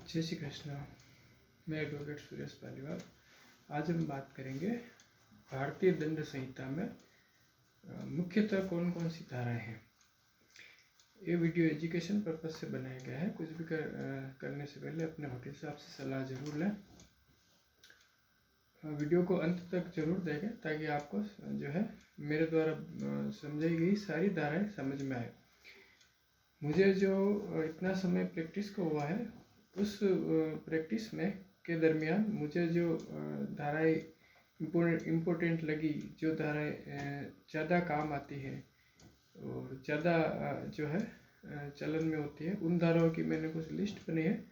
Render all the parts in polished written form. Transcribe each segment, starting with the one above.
जय श्री कृष्ण। मैं एडवोकेट सुरेश पालीवाल। आज हम बात करेंगे भारतीय दंड संहिता में मुख्यतः कौन कौन सी धाराएं हैं। ये वीडियो एजुकेशन पर्पज से बनाया गया है। कुछ भी करने से पहले अपने वकील साहब से सलाह जरूर लें। वीडियो को अंत तक जरूर देखें ताकि आपको जो है मेरे द्वारा समझाई गई सारी धाराएं समझ में आए। मुझे जो इतना समय प्रैक्टिस को हुआ है उस प्रैक्टिस में के दरमियान मुझे जो धाराएं इम्पोर्टेंट लगी, जो धाराएं ज़्यादा काम आती है और ज़्यादा जो है चलन में होती है, उन धाराओं की मैंने कुछ लिस्ट बनी है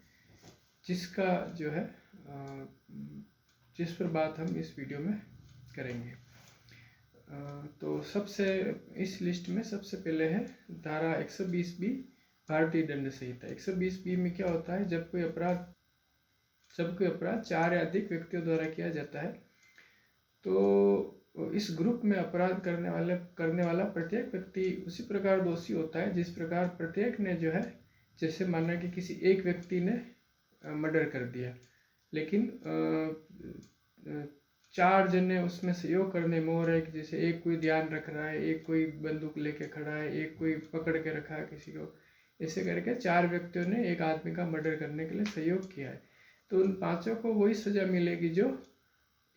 जिसका जो है जिस पर बात हम इस वीडियो में करेंगे। तो सबसे इस लिस्ट में सबसे पहले है धारा 120B भारतीय दंड संहिता। 120B में क्या होता है, जब कोई अपराध 4 या अधिक व्यक्तियों द्वारा किया जाता है तो इस ग्रुप में अपराध करने वाला प्रत्येक व्यक्ति उसी प्रकार दोषी होता है जिस प्रकार प्रत्येक ने जो है, जैसे माना कि किसी एक व्यक्ति ने मर्डर कर दिया लेकिन 4 जने उसमें सहयोग करने में हो रहे हैं। जैसे एक कोई ध्यान रख रहा है, एक कोई बंदूक लेके खड़ा है, एक कोई पकड़ के रखा है किसी को, ऐसे करके 4 व्यक्तियों ने एक आदमी का मर्डर करने के लिए सहयोग किया है। तो उन 5 को वही सजा मिलेगी जो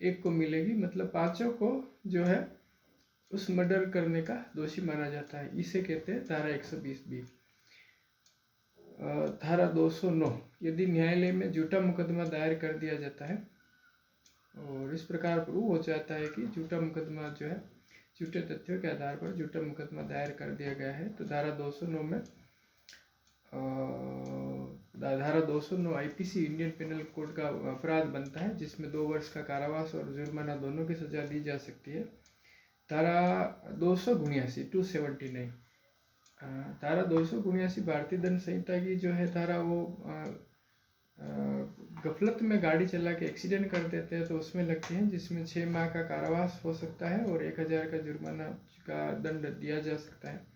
एक को मिलेगी, मतलब 5 को जो है उस मर्डर करने का दोषी माना जाता है। इसे कहते हैं धारा 120B। धारा 209, यदि न्यायालय में झूठा मुकदमा दायर कर दिया जाता है और इस प्रकार प्रूव हो जाता है कि झूठा मुकदमा जो है झूठे तथ्यों के आधार पर झूठा मुकदमा दायर कर दिया गया है, तो धारा 209 में धारा 209 IPC इंडियन पेनल कोड का अपराध बनता है जिसमें 2 वर्ष का कारावास और जुर्माना दोनों की सजा दी जा सकती है। धारा 279 धारा 279 भारतीय दंड संहिता की जो है धारा, वो गफलत में गाड़ी चला के एक्सीडेंट कर देते हैं तो उसमें लगती है, जिसमें 6 माह का कारावास हो सकता है और 1000 का जुर्माना का दंड दिया जा सकता है।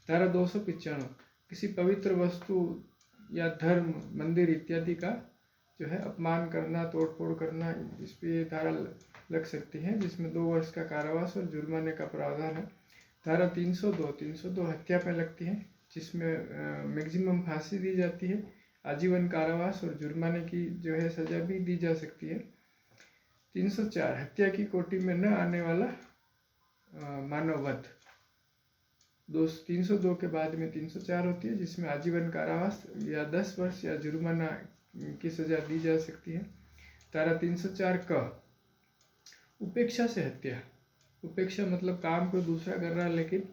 धारा 295, किसी पवित्र वस्तु या धर्म, मंदिर इत्यादि का जो है अपमान करना, तोड़फोड़ करना, इस पे धारा लग सकती है जिसमें 2 वर्ष का कारावास और जुर्माने का प्रावधान है। धारा 302 हत्या पे लगती है जिसमें मैक्सिमम फांसी दी जाती है, आजीवन कारावास और जुर्माने की जो है सजा भी दी जा सकती है। 304 हत्या की कोटि में न आने वाला मानव वध। 302 के बाद में 304 होती है जिसमें आजीवन कारावास या 10 वर्ष या जुर्माना की सजा दी जा सकती है। धारा 304 क, उपेक्षा से हत्या। उपेक्षा मतलब काम को दूसरा कर रहा है लेकिन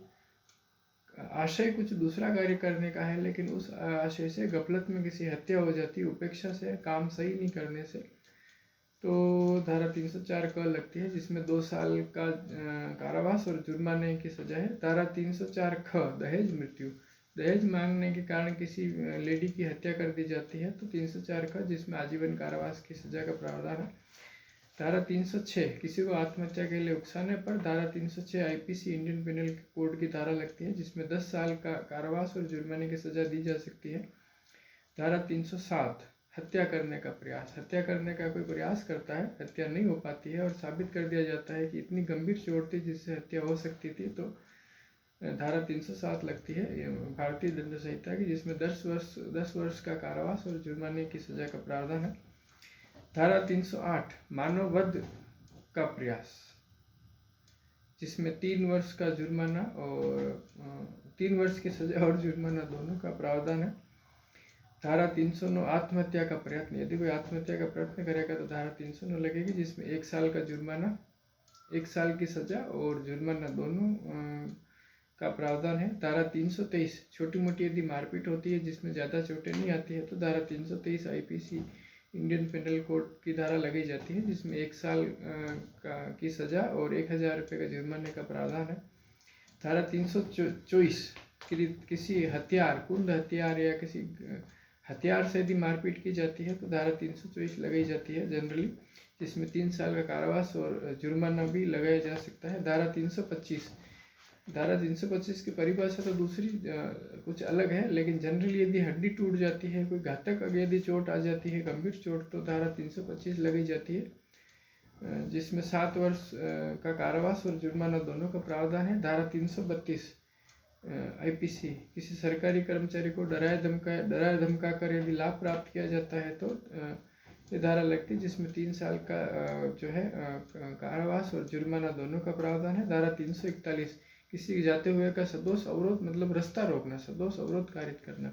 आशय कुछ दूसरा कार्य करने का है, लेकिन उस आशय से गफलत में किसी हत्या हो जाती है उपेक्षा से, काम सही नहीं करने से, तो धारा 304 क लगती है जिसमें 2 साल का कारावास और जुर्माने की सजा है। धारा 304 ख, दहेज मृत्यु। दहेज मांगने के कारण किसी लेडी की हत्या कर दी जाती है तो 304 ख, जिसमें आजीवन कारावास की सजा का प्रावधान है। धारा 306, किसी को आत्महत्या के लिए उकसाने पर धारा 306 IPC इंडियन पेनल कोड की धारा लगती है जिसमें 10 साल का कारावास और जुर्माने की सजा दी जा सकती है। धारा 307, हत्या करने का प्रयास। हत्या करने का कोई प्रयास करता है, हत्या नहीं हो पाती है और साबित कर दिया जाता है कि इतनी गंभीर चोट थी जिससे हत्या हो सकती थी, तो धारा 307 लगती है भारतीय दंड संहिता की, जिसमें 10 वर्ष का कारावास और जुर्माने की सजा का प्रावधान है। धारा 308 मानव वध का प्रयास, जिसमें 3 वर्ष का जुर्माना और 3 वर्ष की सजा और जुर्माना दोनों का प्रावधान है। धारा 309 आत्महत्या का प्रयत्न। यदि कोई आत्महत्या का प्रयत्न करेगा तो धारा 309 लगेगी जिसमें 1 साल का जुर्माना, 1 साल की सजा और जुर्माना दोनों का प्रावधान है। धारा 323 छोटी मोटी यदि मारपीट होती है जिसमें ज़्यादा चोटें नहीं आती है तो धारा 323 IPC इंडियन पेनल कोड की धारा लगाई जाती है जिसमें 1 साल की सजा और 1000 रुपये का जुर्माने का प्रावधान है। धारा 324 किसी हथियार, कुंद हथियार या किसी हथियार से यदि मारपीट की जाती है तो धारा 324 लगाई जाती है जनरली, जिसमें 3 साल का कारावास और जुर्माना भी लगाया जा सकता है। धारा 325 धारा 325 की परिभाषा तो दूसरी कुछ अलग है, लेकिन जनरली यदि हड्डी टूट जाती है, कोई घातक यदि चोट आ जाती है, गंभीर चोट, तो धारा 325 लगाई जाती है, जिसमें 7 वर्ष का कारावास और जुर्माना दोनों का प्रावधान है। धारा 332 आईपीसी, किसी सरकारी कर्मचारी को डराया धमका कर यदि लाभ प्राप्त किया जाता है तो ये धारा लगती है, जिसमें 3 साल का जो है कारावास और जुर्माना दोनों का प्रावधान है। धारा 341, किसी जाते हुए का सदोष अवरोध, मतलब रास्ता रोकना, सदोष अवरोध कारित करना।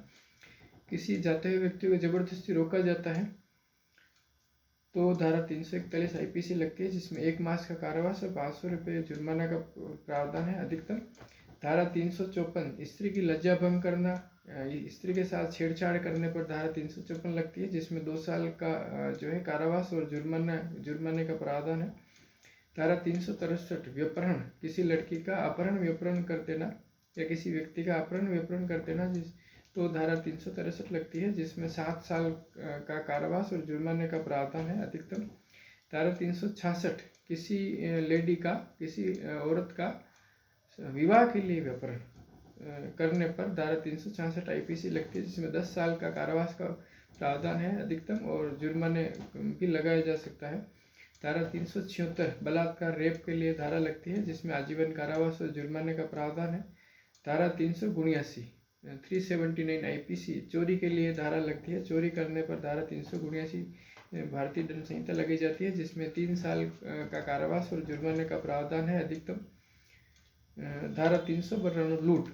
किसी जाते हुए व्यक्ति को जबरदस्ती रोका जाता है तो धारा 341 आईपीसी लगती है, जिसमें 1 मास का कारावास और 500 रुपये जुर्माना का प्रावधान है अधिकतम। धारा 354, स्त्री की लज्जा भंग करना, स्त्री के साथ छेड़छाड़ करने पर धारा 354 लगती है, जिसमें 2 साल का जो है कारावास और जुर्माने का प्रावधान है। धारा 363 व्यपहरण, किसी लड़की का अपहरण व्यपहरण कर देना या किसी व्यक्ति का अपहरण व्यपहरण कर देना, तो धारा 363 लगती है, जिसमें 7 साल का कारावास और जुर्माने का प्रावधान है अधिकतम। धारा 366, किसी लेडी का, किसी औरत का विवाह के लिए व्यपहरण करने पर धारा 366 आईपीसी लगती है, जिसमें 10 साल का कारावास का प्रावधान है अधिकतम और जुर्माने भी लगाया जा सकता है। धारा 376 बलात्कार रेप के लिए धारा लगती है, जिसमें आजीवन कारावास और जुर्माने का प्रावधान है। धारा 379 आईपीसी चोरी के लिए धारा लगती है, चोरी करने पर धारा 379 भारतीय दंड संहिता लगाई जाती है, जिसमें 3 साल का कारावास और जुर्माने का प्रावधान है अधिकतम। धारा 392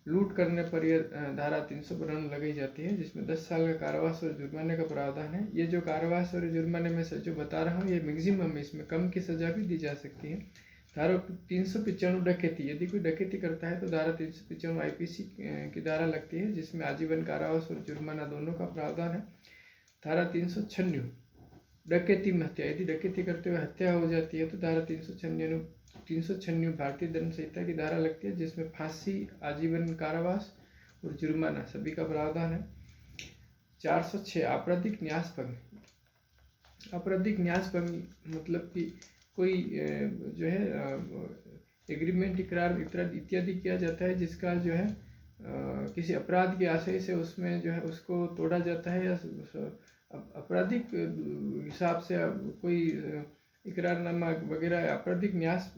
लूट करने पर यह धारा 392 लगाई जाती है, जिसमें 10 साल का कारावास और जुर्माने का प्रावधान है। ये जो कारावास और जुर्माने में से जो बता रहा हूँ ये मैक्सिमम है, इसमें कम की सजा भी दी जा सकती है। धारा 395 डकैती, यदि कोई डकैती करता है तो धारा 395 आईपीसी की धारा लगती है, जिसमें आजीवन कारावास और जुर्माना दोनों का प्रावधान है। धारा 396 डकैती में हत्या, यदि डकैती करते हुए हत्या हो जाती है तो धारा 396 भारतीय दंड संहिता की धारा लगती है, जिसमें फांसी, आजीवन कारावास और जुर्माना सभी का प्रावधान है। 406 आपराधिक न्यास भंग, आपराधिक न्यास भंग मतलब कि कोई जो है एग्रीमेंट, इकरार इत्यादि किया जाता है, जिसका जो है किसी अपराध के आशय से उसमें जो है उसको तोड़ा जाता है, या आपराधिक हिसाब से कोई इकरारनामा वगैरह आपराधिक न्यास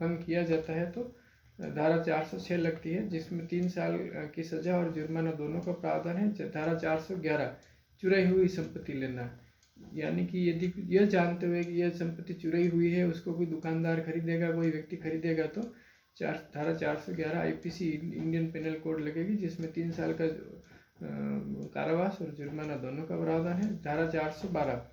भंग किया जाता है तो धारा 406 लगती है, जिसमें 3 साल की सजा और जुर्माना दोनों का प्रावधान है। धारा 411 चुराई हुई संपत्ति लेना, यानी कि यदि यह जानते हुए कि यह संपत्ति चुराई हुई है, उसको कोई दुकानदार खरीदेगा, कोई व्यक्ति खरीदेगा तो धारा 411 आईपीसी इंडियन पेनल कोड लगेगी, जिसमें 3 साल का कारावास और जुर्माना दोनों का प्रावधान है। धारा 412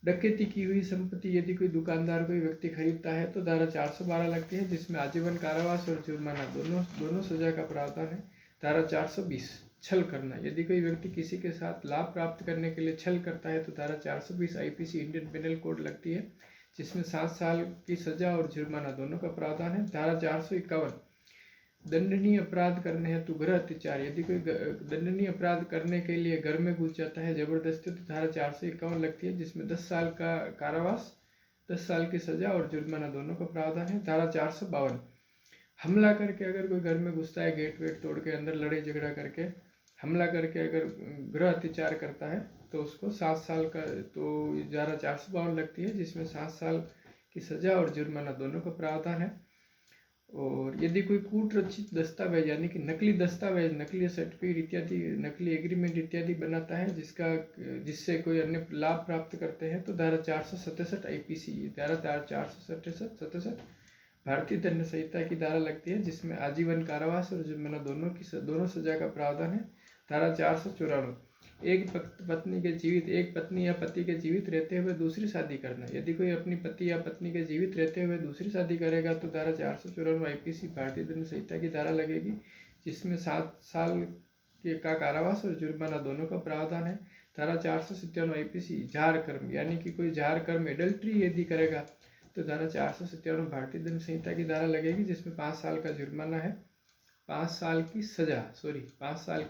डकैती की हुई संपत्ति यदि कोई दुकानदार कोई व्यक्ति खरीदता है तो धारा 412 लगती है, जिसमें आजीवन कारावास और जुर्माना दोनों सजा का प्रावधान है। धारा 420 छल करना, यदि कोई व्यक्ति किसी के साथ लाभ प्राप्त करने के लिए छल करता है तो धारा 420 आईपीसी इंडियन पेनल कोड लगती है, जिसमें 7 साल की सजा और जुर्माना दोनों का प्रावधान है। धारा 451 दंडनीय अपराध करने हेतु गृह अत्याचार, यदि कोई दंडनीय अपराध करने के लिए घर में घुस जाता है जबरदस्ती तो धारा 451 लगती है, जिसमें 10 साल का कारावास, 10 साल की सजा और जुर्माना दोनों का प्रावधान है। धारा 452 हमला करके अगर कोई घर में घुसता है, गेट वेट तोड़ के अंदर लड़ाई झगड़ा करके हमला करके अगर गृह अत्याचार करता है तो उसको 7 साल का तो धारा 452 लगती है, जिसमें 7 साल की सजा और जुर्माना दोनों का प्रावधान है। और यदि कोई कूट रचित दस्तावेज यानी कि नकली दस्तावेज, नकली सर्टिफिकेट इत्यादि, नकली एग्रीमेंट इत्यादि बनाता है जिससे कोई अन्य लाभ प्राप्त करते हैं तो धारा 467 आईपीसी, धारा 467 भारतीय दंड संहिता की धारा लगती है, जिसमें आजीवन कारावास और जुर्माना दोनों सजा का प्रावधान है। धारा 494 एक पत्नी या पति के जीवित रहते हुए दूसरी शादी करना, यदि कोई अपनी पति या पत्नी के जीवित रहते हुए दूसरी शादी करेगा तो धारा 494 आईपीसी भारतीय दंड संहिता की धारा लगेगी, जिसमें 7 साल का कारावास और जुर्माना दोनों का प्रावधान है। धारा 497 आईपीसी जार कर्म, यानी कि कोई जार कर्म एडल्ट्री यदि करेगा तो धारा 497 भारतीय दंड संहिता की धारा लगेगी, जिसमें 5 साल का जुर्माना है, 5 साल की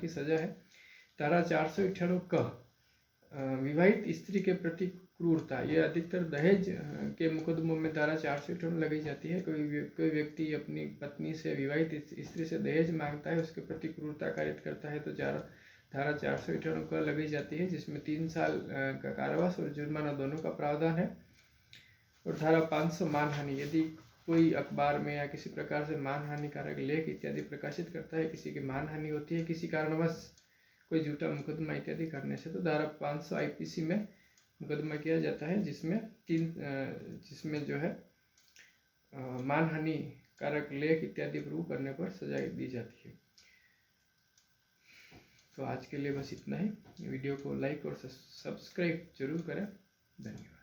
सजा है। धारा 498 क विवाहित स्त्री के प्रति क्रूरता, ये अधिकतर दहेज के मुकदमों में धारा 458 लगाई जाती है। कोई व्यक्ति अपनी पत्नी से, विवाहित स्त्री से दहेज मांगता है, उसके प्रति क्रूरता कारित करता है तो धारा 458 को लगाई जाती है, जिसमें 3 साल का कारावास और जुर्माना दोनों का प्रावधान है। और धारा 500 मानहानि, यदि कोई अखबार में या किसी प्रकार से मानहानिकारक लेख इत्यादि प्रकाशित करता है, किसी की मानहानि होती है किसी कारणवश कोई झूठा मुकदमा इत्यादि करने से, तो धारा 500 आईपीसी में मुकदमा किया जाता है, जिसमें जो है मानहानि कारक लेख इत्यादि प्रूव करने पर सजा दी जाती है। तो आज के लिए बस इतना ही। वीडियो को लाइक और सब्सक्राइब जरूर करें। धन्यवाद।